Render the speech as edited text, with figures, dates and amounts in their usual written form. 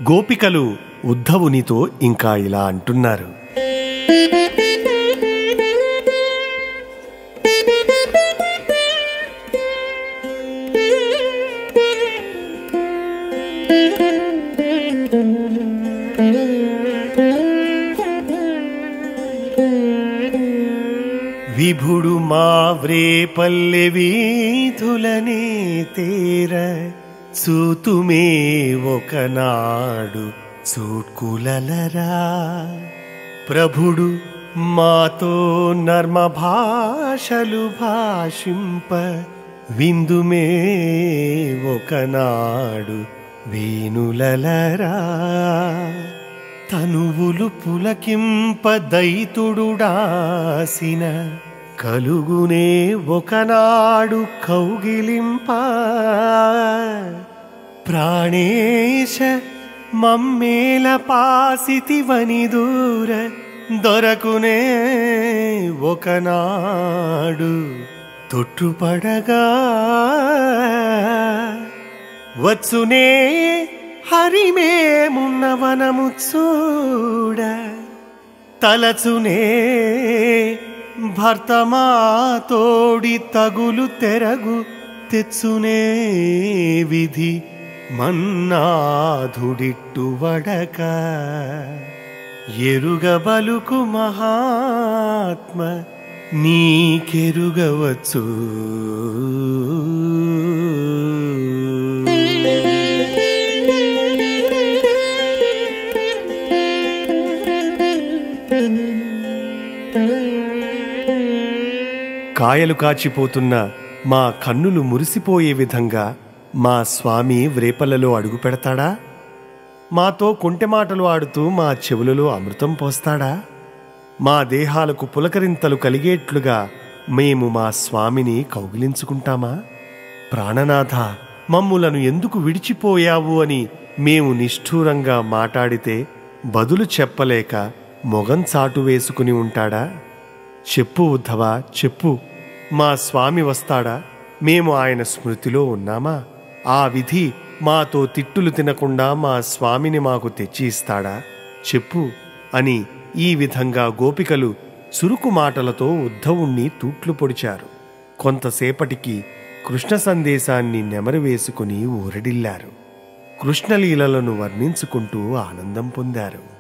గోపికలు ఉద్ధవునితో ఇంకా ఇలా అంటున్నారు. విభుడు మావ్రే పల్లె వీధులనే తేర చూతుమే ఒకనాడు చూట్కులలరా. ప్రభుడు మాతో నర్మ భాషలు భాషింప విందుమే ఒకనాడు వేణులలరా. తనువులు పులకింప దైతుడుడాసిన కలుగునే ఒకనాడు కౌగిలింప. ప్రాణేశ మమ్మేల పాసితివని దూర దొరకునే ఒకనాడు తొట్టుపడగా. వచ్చునే హరిమేమున్నవనము చూడ తలచునే భర్తమా తోడి తగులు తెరగు తెచ్చునే విధి మన్నాధుడిట్టు వడక. ఎరుగబలుకు మహాత్మ నీకెరుగవచ్చు. కాయలు కాచిపోతున్న మా కన్నులు మురిసిపోయే విధంగా మా స్వామి వ్రేపలలో అడుగు పెడతాడా? మాతో కొంటె మాటలు ఆడుతూ మా చెవులలో అమృతం పోస్తాడా? మా దేహాలకు పులకరింతలు కలిగేట్లుగా మేము మా స్వామిని కౌగిలించుకుంటామా? ప్రాణనాథ, మమ్ములను ఎందుకు విడిచిపోయావు అని మేము నిష్ఠూరంగా మాట్లాడితే బదులు చెప్పలేక మొగం చాటు వేసుకుని ఉంటాడా? చెప్పు ఉద్ధవా, చెప్పు. మా స్వామి వస్తాడా? మేము ఆయన స్మృతిలో ఉన్నామా? ఆ విధి మాతో తిట్టులు తినకుండా మా స్వామిని మాకు తెచ్చి ఇస్తాడా? చెప్పు అని ఈ విధంగా గోపికలు చురుకు మాటలతో ఉద్ధవుణ్ణి తూట్లు పొడిచారు. కొంతసేపటికి కృష్ణ సందేశాన్ని నెమరు వేసుకుని ఊరడిల్లారు. కృష్ణలీలలను వర్ణించుకుంటూ ఆనందం పొందారు.